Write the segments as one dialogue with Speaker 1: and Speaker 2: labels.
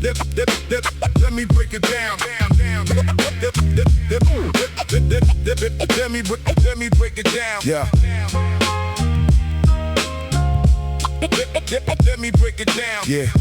Speaker 1: Let me break it down. Let me break it down. Yeah. Let me break it down. Yeah.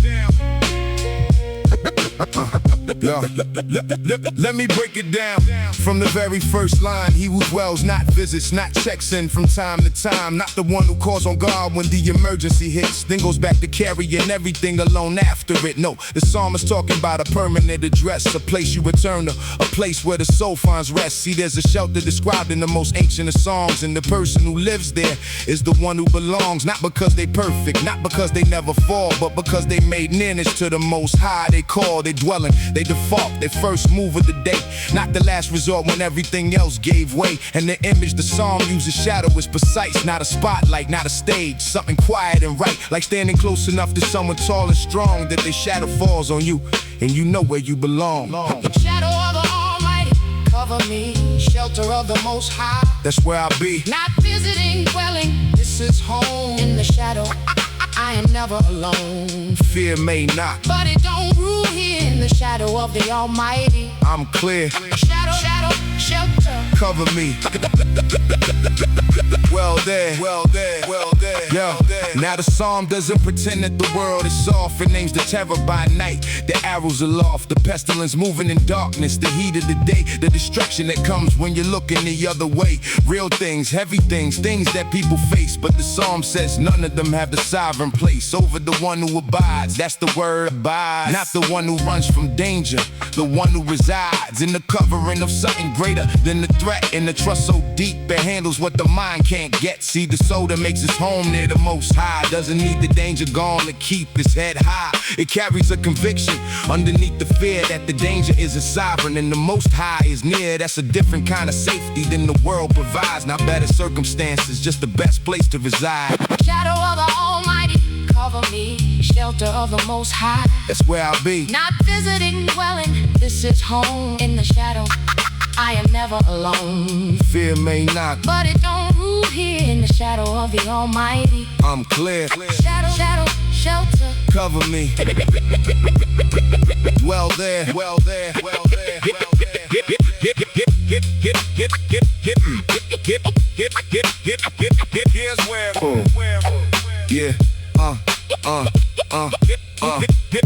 Speaker 1: Let me break it down. From the very first line, he who dwells, not visits, not checks in from time to time. Not the one who calls on God when the emergency hits, then goes back to carrying everything alone after it. No, the psalmist talking about a permanent address, a place you return to, a place where the soul finds rest. See, there's a shelter described in the most ancient of songs, and the person who lives there is the one who belongs. Not because they perfect, not because they never fall, but because they made nearness to the Most High. They call, they dwelling, they default, their first move of the day, not the last resort when everything else gave way. And the image the psalm uses, shadow, is precise, not a spotlight, not a stage, something quiet and right, like standing close enough to someone tall and strong that their shadow falls on you and you know where you belong.
Speaker 2: Shadow of the Almighty, cover me, shelter of the Most High,
Speaker 1: that's where I'll be.
Speaker 2: Not visiting, dwelling, this is home. In the shadow, I am never alone.
Speaker 1: Fear may not,
Speaker 2: but it don't rule here. In the shadow of the Almighty,
Speaker 1: I'm clear.
Speaker 2: Shadow, shelter,
Speaker 1: cover me. Well there, yo. Now the psalm doesn't pretend that the world is soft. It names the terror by night, the arrows aloft, the pestilence moving in darkness, the heat of the day, the destruction that comes when you're looking the other way. Real things, heavy things, things that people face, but the psalm says none of them have the sovereign place over the one who abides. That's the word abide, not the one who runs from danger, the one who resides in the covering of something greater than the threat, and the trust so deep it handles what the mind can't get. See, the soul that makes its home near the Most High doesn't need the danger gone to keep its head high. It carries a conviction underneath the fear that the danger isn't sovereign and the Most High is near. That's a different kind of safety than the world provides. Not better circumstances, just the best place to reside.
Speaker 2: Shadow of the Almighty, cover me, shelter of the Most High,
Speaker 1: that's where I'll be.
Speaker 2: Not visiting, dwelling, this is home. In the shadow, I am never alone.
Speaker 1: Fear may knock,
Speaker 2: but it don't rule here. In the shadow of the Almighty,
Speaker 1: I'm clear.
Speaker 2: Shadow, shelter,
Speaker 1: cover me. Dwell there,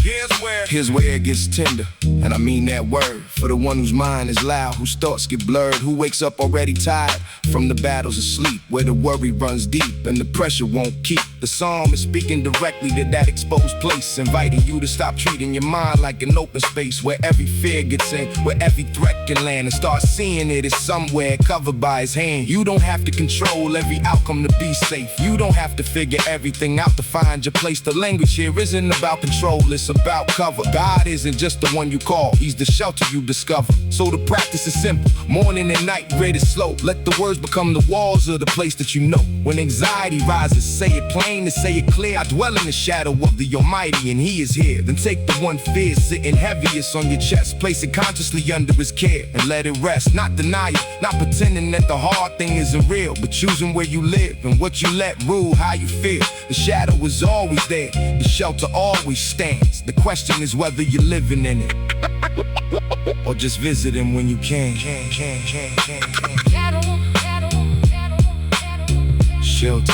Speaker 1: Here's where, yeah, here's where it gets tender, and I mean that word. For the one whose mind is loud, whose thoughts get blurred, who wakes up already tired from the battles of sleep, where the worry runs deep and the pressure won't keep. The psalm is speaking directly to that exposed place, inviting you to stop treating your mind like an open space where every fear gets in, where every threat can land, and start seeing it as somewhere covered by his hand. You don't have to control every outcome to be safe. You don't have to figure everything out to find your place. The language here isn't about control, it's about cover. God isn't just the one you call, he's the shelter you discover. So the practice is simple, morning and night, read it slow. Let the words become the walls of the place that you know. When anxiety rises, say it plain and say it clear. I dwell in the shadow of the Almighty and he is here. Then take the one fear sitting heaviest on your chest, place it consciously under his care and let it rest. Not deny it, not pretending that the hard thing isn't real, but choosing where you live and what you let rule how you feel. The shadow is always there, the shelter always stands. The question is whether you're living in it or just visiting when you can. Shelter.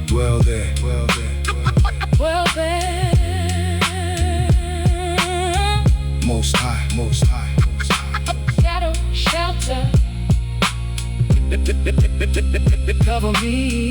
Speaker 1: Dwell there. Most high.
Speaker 2: Shadow, shelter, cover me.